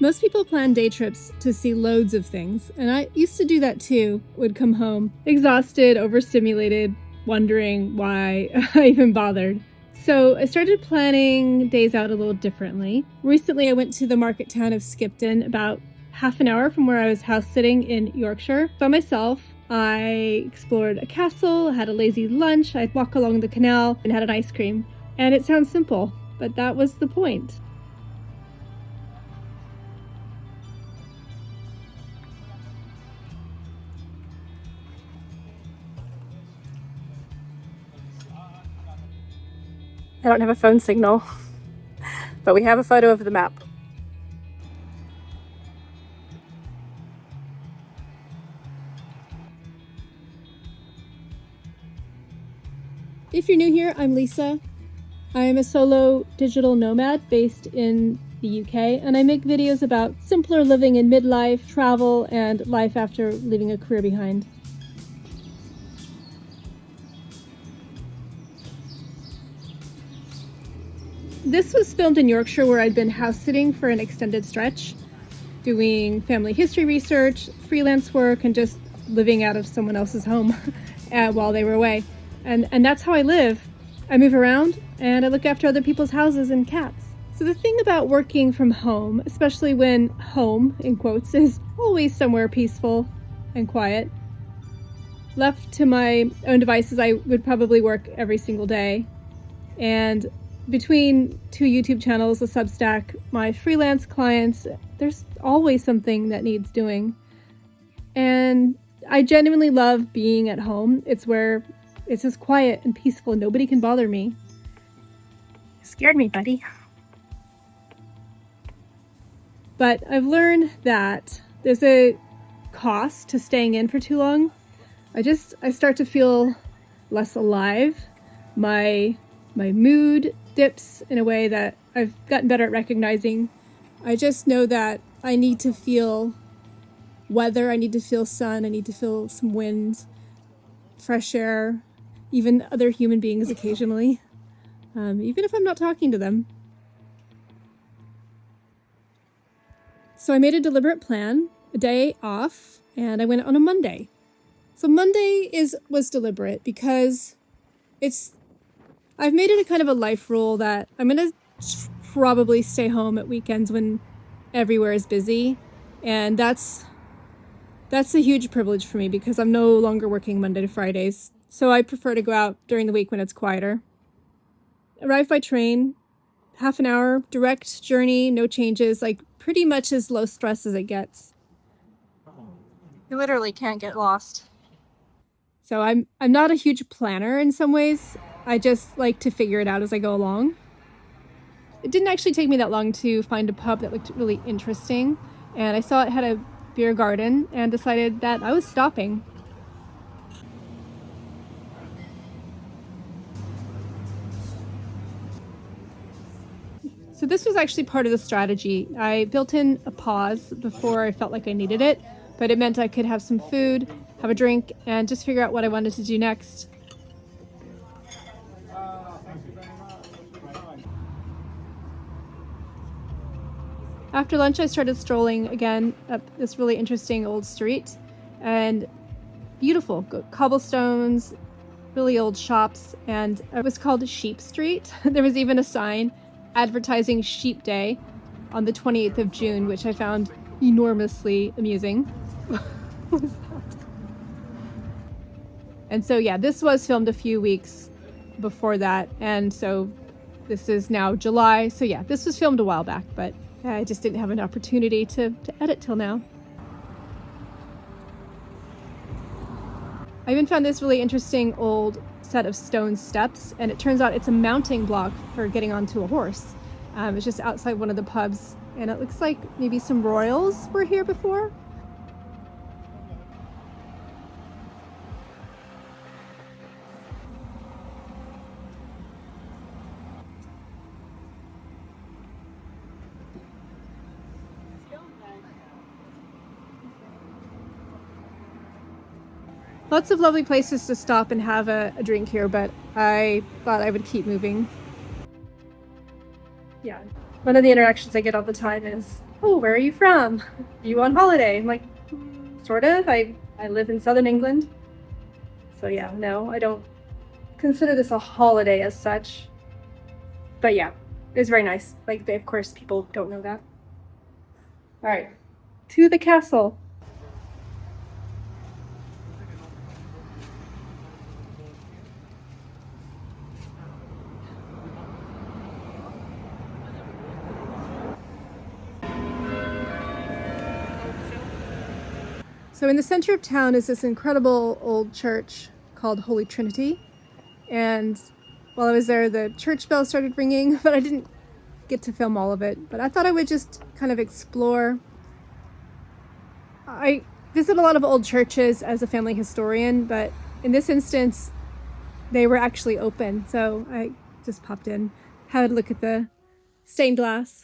Most people plan day trips to see loads of things, and I used to do that too. Would come home exhausted, overstimulated, wondering why I even bothered. So I started planning days out a little differently. Recently, I went to the market town of Skipton, about half an hour from where I was house sitting in Yorkshire, by myself. I explored a castle, had a lazy lunch, I'd walk along the canal, and had an ice cream. And it sounds simple, but that was the point. I don't have a phone signal, but we have a photo of the map. If you're new here, I'm Lisa. I am a solo digital nomad based in the UK, and I make videos about simpler living in midlife, travel, and life after leaving a career behind. This was filmed in Yorkshire, where I'd been house sitting for an extended stretch, doing family history research, freelance work, and just living out of someone else's home while they were away. And that's how I live. I move around and I look after other people's houses and cats. So the thing about working from home, especially when home, in quotes, is always somewhere peaceful and quiet, left to my own devices, I would probably work every single day. And between 2 YouTube channels, a Substack, my freelance clients, there's always something that needs doing. And I genuinely love being at home. It's where it's just quiet and peaceful and nobody can bother me. You scared me, buddy. But I've learned that there's a cost to staying in for too long. I start to feel less alive. My mood dips in a way that I've gotten better at recognizing. I just know that I need to feel weather, I need to feel sun, I need to feel some wind, fresh air, even other human beings occasionally, even if I'm not talking to them. So I made a deliberate plan, a day off, and I went on a Monday. So Monday was deliberate because I've made it a kind of a life rule that I'm going to probably stay home at weekends when everywhere is busy. And that's a huge privilege for me because I'm no longer working Monday to Fridays. So I prefer to go out during the week when it's quieter. Arrive by train, half an hour, direct journey, no changes, like pretty much as low stress as it gets. You literally can't get lost. So I'm not a huge planner in some ways. I just like to figure it out as I go along. It didn't actually take me that long to find a pub that looked really interesting, and I saw it had a beer garden and decided that I was stopping. So this was actually part of the strategy. I built in a pause before I felt like I needed it, but it meant I could have some food, have a drink, and just figure out what I wanted to do next. After lunch, I started strolling again up this really interesting old street, and beautiful cobblestones, really old shops, and it was called Sheep Street. There was even a sign advertising Sheep Day on the 28th of June, which I found enormously amusing. What was that? And so, yeah, this was filmed a few weeks before that, and so this is now July. So yeah, this was filmed a while back, but I just didn't have an opportunity to edit till now. I even found this really interesting old set of stone steps, and it turns out it's a mounting block for getting onto a horse. It's just outside one of the pubs, and it looks like maybe some royals were here before. Lots of lovely places to stop and have a drink here, but I thought I would keep moving. Yeah, one of the interactions I get all the time is oh, where are you from? Are you on holiday? I'm like, sort of. I live in southern England. So yeah, no, I don't consider this a holiday as such. But yeah, it was very nice. Like, of course, people don't know that. All right, to the castle. So in the center of town is this incredible old church called Holy Trinity. And while I was there, the church bell started ringing, but I didn't get to film all of it. But I thought I would just kind of explore. I visit a lot of old churches as a family historian, but in this instance, they were actually open. So I just popped in, had a look at the stained glass.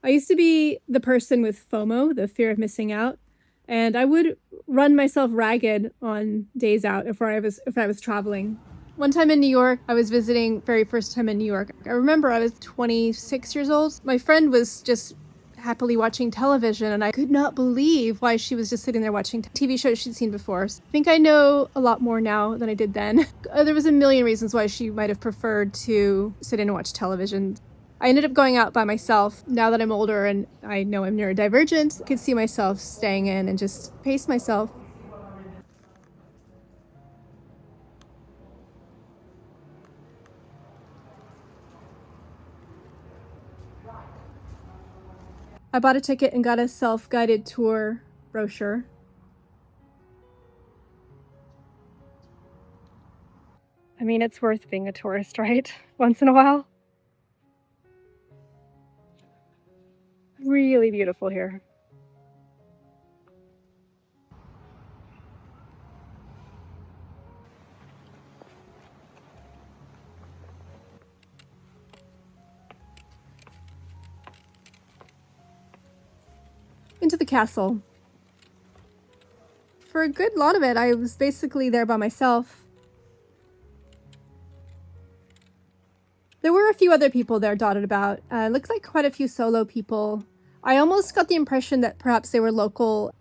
I used to be the person with FOMO, the fear of missing out, and I would run myself ragged on days out if I was traveling. One time in New York, I was visiting, very first time in New York. I remember I was 26 years old. My friend was just happily watching television, and I could not believe why she was just sitting there watching TV shows she'd seen before. I think I know a lot more now than I did then. There was a million reasons why she might have preferred to sit in and watch television. I ended up going out by myself. Now that I'm older and I know I'm neurodivergent, I could see myself staying in and just pace myself. I bought a ticket and got a self-guided tour brochure. I mean, it's worth being a tourist, right? Once in a while. Really beautiful here. Into the castle. For a good lot of it, I was basically there by myself. There were a few other people there dotted about. Looks like quite a few solo people. I almost got the impression that perhaps they were local.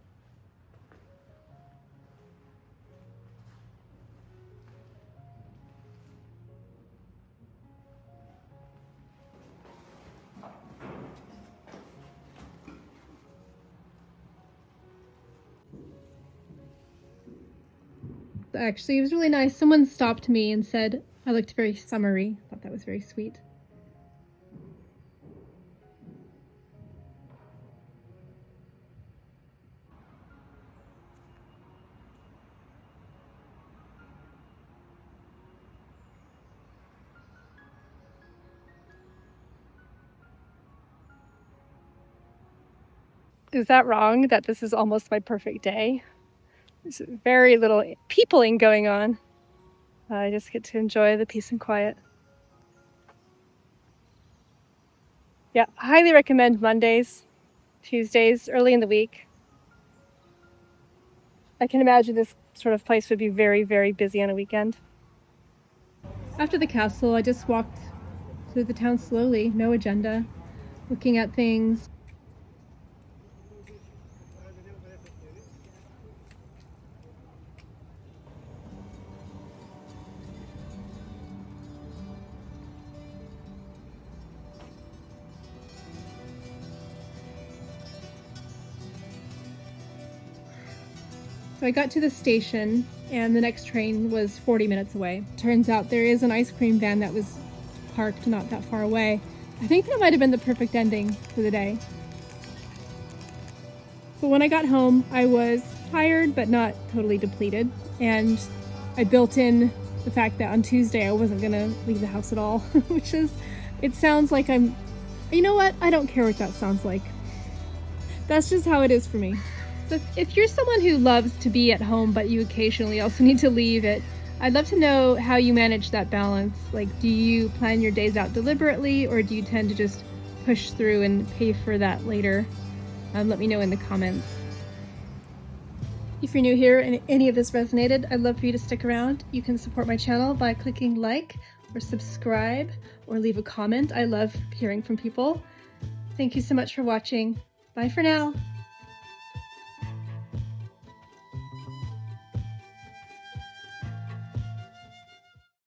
Actually, it was really nice. Someone stopped me and said I looked very summery. I thought that was very sweet. Is that wrong that this is almost my perfect day? There's very little peopling going on. I just get to enjoy the peace and quiet. Yeah, I highly recommend Mondays, Tuesdays, early in the week. I can imagine this sort of place would be very, very busy on a weekend. After the castle, I just walked through the town slowly, no agenda, looking at things. So I got to the station and the next train was 40 minutes away. Turns out there is an ice cream van that was parked not that far away. I think that might have been the perfect ending for the day. So when I got home, I was tired but not totally depleted. And I built in the fact that on Tuesday I wasn't gonna leave the house at all, which is, it sounds like you know what? I don't care what that sounds like. That's just how it is for me. So if you're someone who loves to be at home, but you occasionally also need to leave it, I'd love to know how you manage that balance. Like, do you plan your days out deliberately, or do you tend to just push through and pay for that later? Let me know in the comments. If you're new here and any of this resonated, I'd love for you to stick around. You can support my channel by clicking like or subscribe or leave a comment. I love hearing from people. Thank you so much for watching. Bye for now.